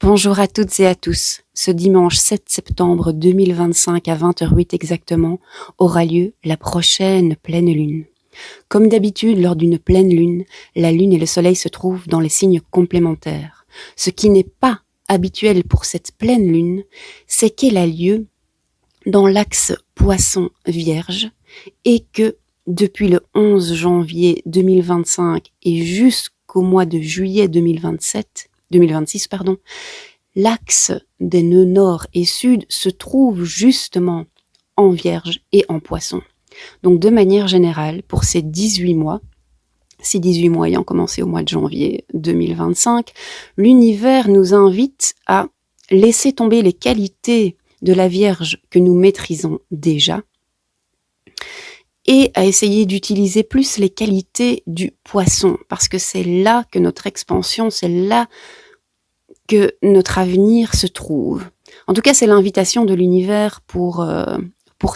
Bonjour à toutes et à tous. Ce dimanche 7 septembre 2025 à 20h08 exactement aura lieu la prochaine pleine lune. Comme d'habitude, lors d'une pleine lune, la lune et le soleil se trouvent dans les signes complémentaires. Ce qui n'est pas habituel pour cette pleine lune, c'est qu'elle a lieu dans l'axe Poisson-Vierge et que depuis le 11 janvier 2025 et jusqu'au mois de juillet 2026, l'axe des nœuds nord et sud se trouve justement en Vierge et en Poisson. Donc de manière générale, pour ces 18 mois, ces 18 mois ayant commencé au mois de janvier 2025, l'univers nous invite à laisser tomber les qualités de la Vierge que nous maîtrisons déjà et à essayer d'utiliser plus les qualités du Poisson, parce que c'est là que notre expansion, c'est là que notre avenir se trouve. En tout cas, c'est l'invitation de l'univers pour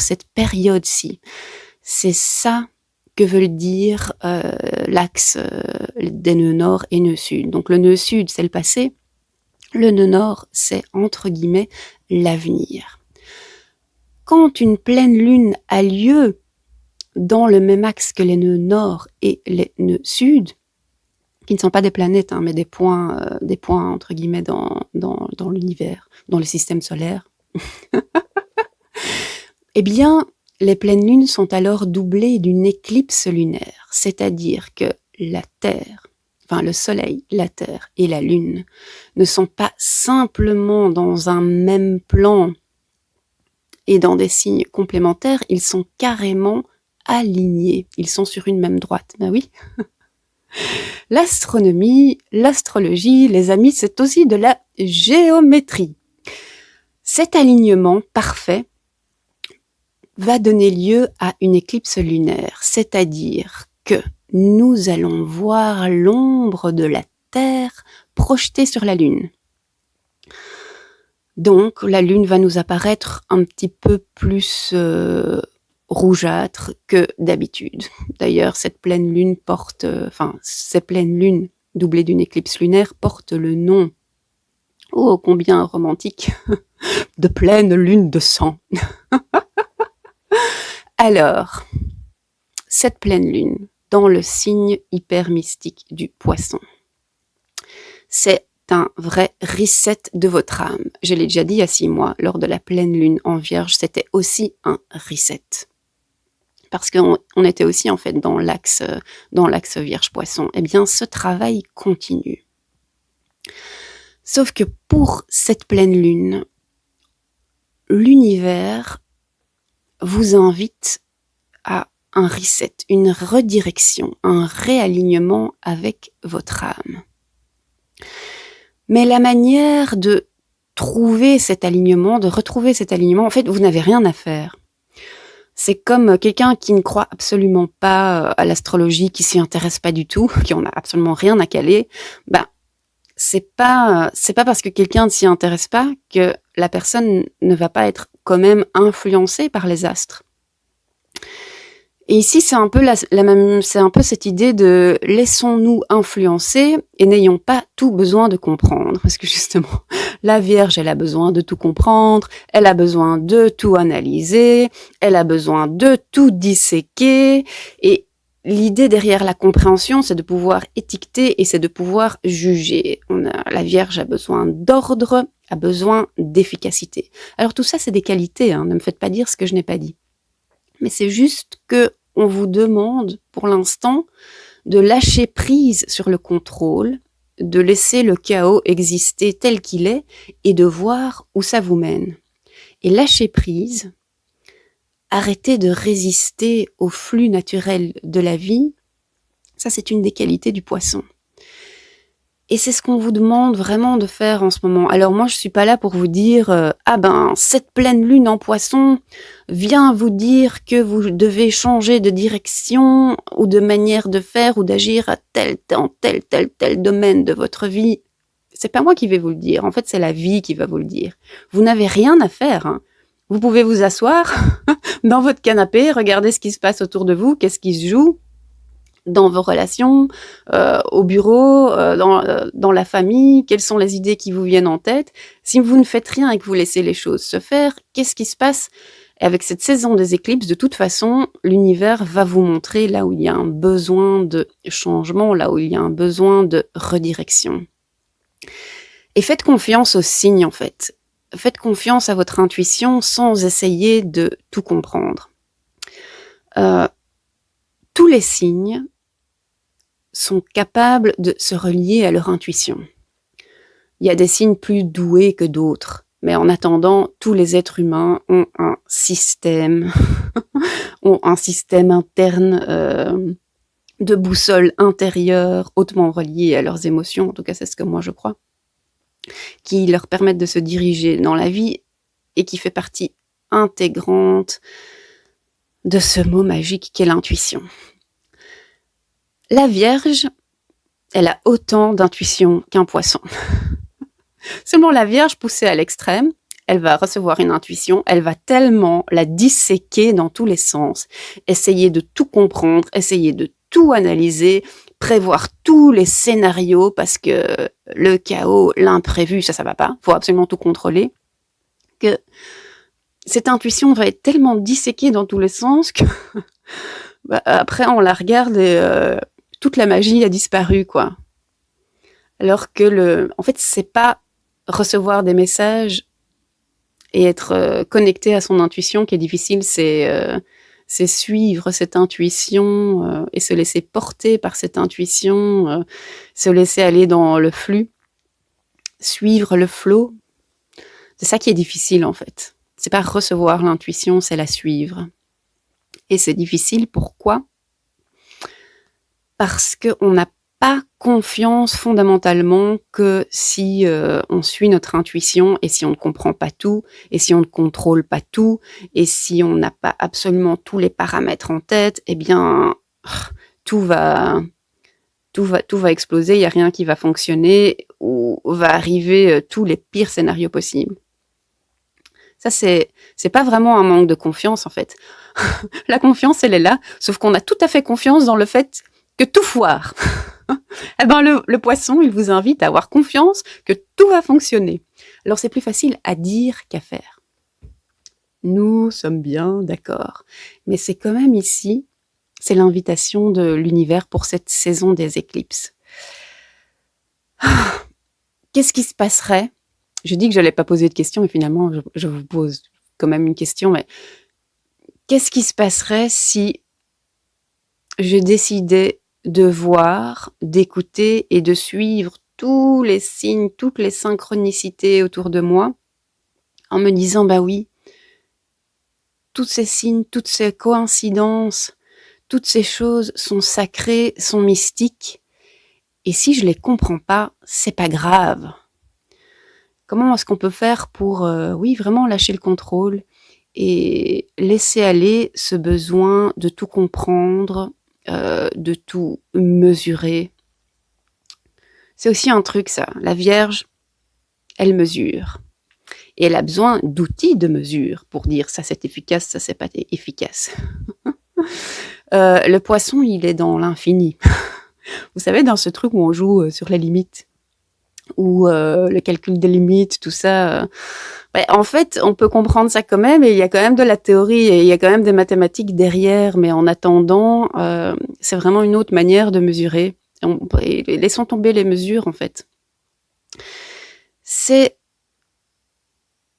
cette période-ci. C'est ça que veut dire l'axe des nœuds nord et nœud sud. Donc le nœud sud, c'est le passé. Le nœud nord, c'est entre guillemets l'avenir. Quand une pleine lune a lieu dans le même axe que les nœuds nord et les nœuds sud, qui ne sont pas des planètes, mais des points entre guillemets dans l'univers, dans le système solaire, eh bien, les pleines lunes sont alors doublées d'une éclipse lunaire, c'est-à-dire que la Terre, enfin le Soleil, la Terre et la Lune ne sont pas simplement dans un même plan et dans des signes complémentaires, ils sont carrément alignés, ils sont sur une même droite. Ben oui. L'astronomie, l'astrologie, les amis, c'est aussi de la géométrie. Cet alignement parfait va donner lieu à une éclipse lunaire, c'est-à-dire que nous allons voir l'ombre de la Terre projetée sur la Lune. Donc, la Lune va nous apparaître un petit peu plus rougeâtre que d'habitude. D'ailleurs, cette pleine lune ces pleines lunes doublées d'une éclipse lunaire portent le nom, oh combien romantique, de pleine lune de sang. Alors, cette pleine lune, dans le signe hyper mystique du Poisson, c'est un vrai reset de votre âme. Je l'ai déjà dit il y a 6 mois, lors de la pleine lune en Vierge, c'était aussi un reset. Parce qu'on était aussi en fait dans l'axe Vierge-Poisson. Eh bien, ce travail continue. Sauf que pour cette pleine lune, l'univers vous invite à un reset, une redirection, un réalignement avec votre âme. Mais la manière de trouver cet alignement, de retrouver cet alignement, en fait, vous n'avez rien à faire. C'est comme quelqu'un qui ne croit absolument pas à l'astrologie, qui s'y intéresse pas du tout, qui en a absolument rien à caler. C'est pas parce que quelqu'un ne s'y intéresse pas que la personne ne va pas être quand même influencée par les astres. Et ici, c'est un peu c'est un peu cette idée de laissons-nous influencer et n'ayons pas tout besoin de comprendre. Parce que justement, la Vierge, elle a besoin de tout comprendre, elle a besoin de tout analyser, elle a besoin de tout disséquer. Et l'idée derrière la compréhension, c'est de pouvoir étiqueter et c'est de pouvoir juger. La Vierge a besoin d'ordre, a besoin d'efficacité. Alors tout ça, c'est des qualités, ne me faites pas dire ce que je n'ai pas dit. Mais c'est juste que on vous demande, pour l'instant, de lâcher prise sur le contrôle, de laisser le chaos exister tel qu'il est et de voir où ça vous mène. Et lâcher prise, arrêter de résister au flux naturel de la vie, ça c'est une des qualités du Poisson. Et c'est ce qu'on vous demande vraiment de faire en ce moment. Alors moi, je suis pas là pour vous dire cette pleine lune en Poisson vient vous dire que vous devez changer de direction ou de manière de faire ou d'agir à tel domaine de votre vie. C'est pas moi qui vais vous le dire. En fait, c'est la vie qui va vous le dire. Vous n'avez rien à faire. Vous pouvez vous asseoir dans votre canapé, regarder ce qui se passe autour de vous, qu'est-ce qui se joue, dans vos relations, au bureau, dans la famille, quelles sont les idées qui vous viennent en tête. Si vous ne faites rien et que vous laissez les choses se faire, qu'est-ce qui se passe? Et avec cette saison des éclipses, de toute façon, l'univers va vous montrer là où il y a un besoin de changement, là où il y a un besoin de redirection. Et faites confiance aux signes, en fait. Faites confiance à votre intuition sans essayer de tout comprendre. Tous les signes sont capables de se relier à leur intuition. Il y a des signes plus doués que d'autres, mais en attendant, tous les êtres humains ont un système, ont un système interne de boussole intérieure hautement relié à leurs émotions, en tout cas c'est ce que moi je crois, qui leur permettent de se diriger dans la vie et qui fait partie intégrante de ce mot magique qu'est l'intuition. La Vierge, elle a autant d'intuition qu'un poisson. Seulement la Vierge, poussée à l'extrême, elle va recevoir une intuition, elle va tellement la disséquer dans tous les sens, essayer de tout comprendre, essayer de tout analyser, prévoir tous les scénarios parce que le chaos, l'imprévu, ça va pas, faut absolument tout contrôler, que cette intuition va être tellement disséquée dans tous les sens que après on la regarde et toute la magie a disparu, quoi. Alors que en fait, c'est pas recevoir des messages et être connecté à son intuition qui est difficile, c'est suivre cette intuition et se laisser porter par cette intuition, se laisser aller dans le flux, suivre le flow. C'est ça qui est difficile, en fait. C'est pas recevoir l'intuition, c'est la suivre. Et c'est difficile, pourquoi? Parce qu'on n'a pas confiance fondamentalement que si on suit notre intuition et si on ne comprend pas tout et si on ne contrôle pas tout et si on n'a pas absolument tous les paramètres en tête, eh bien tout va exploser, il n'y a rien qui va fonctionner ou va arriver tous les pires scénarios possibles. Ça, c'est pas vraiment un manque de confiance, en fait. La confiance, elle est là, sauf qu'on a tout à fait confiance dans le fait que tout foire. Eh ben, le poisson, il vous invite à avoir confiance que tout va fonctionner. Alors, c'est plus facile à dire qu'à faire. Nous sommes bien d'accord. Mais c'est quand même ici, c'est l'invitation de l'univers pour cette saison des éclipses. Qu'est-ce qui se passerait? Je dis que je n'allais pas poser de questions, mais finalement, je vous pose quand même une question. Mais qu'est-ce qui se passerait si je décidais de voir, d'écouter et de suivre tous les signes, toutes les synchronicités autour de moi, en me disant, bah oui, tous ces signes, toutes ces coïncidences, toutes ces choses sont sacrées, sont mystiques, et si je les comprends pas, c'est pas grave. Comment est-ce qu'on peut faire pour, oui, vraiment lâcher le contrôle et laisser aller ce besoin de tout comprendre, de tout mesurer? C'est aussi un truc, ça. La Vierge, elle mesure. Et elle a besoin d'outils de mesure pour dire ça c'est efficace, ça c'est pas efficace. Le poisson, il est dans l'infini. Vous savez, dans ce truc où on joue sur les limites, ou le calcul des limites, tout ça. Ouais, en fait, on peut comprendre ça quand même, et il y a quand même de la théorie, et il y a quand même des mathématiques derrière, mais en attendant, c'est vraiment une autre manière de mesurer. Et laissons tomber les mesures, en fait. C'est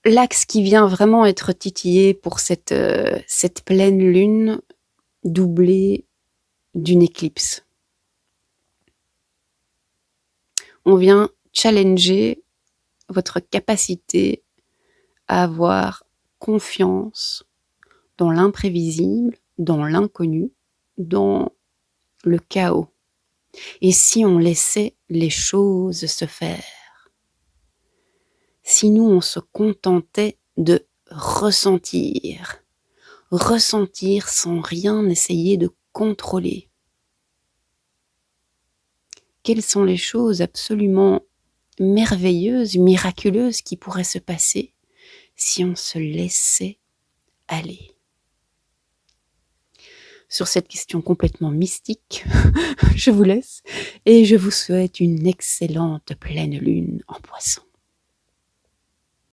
l'axe qui vient vraiment être titillé pour cette pleine lune doublée d'une éclipse. On vient challenger votre capacité à avoir confiance dans l'imprévisible, dans l'inconnu, dans le chaos. Et si on laissait les choses se faire? Si nous, on se contentait de ressentir sans rien essayer de contrôler? Quelles sont les choses absolument merveilleuses, miraculeuses qui pourraient se passer si on se laissait aller? sur cette question complètement mystique, je vous laisse et je vous souhaite une excellente pleine lune en Poisson.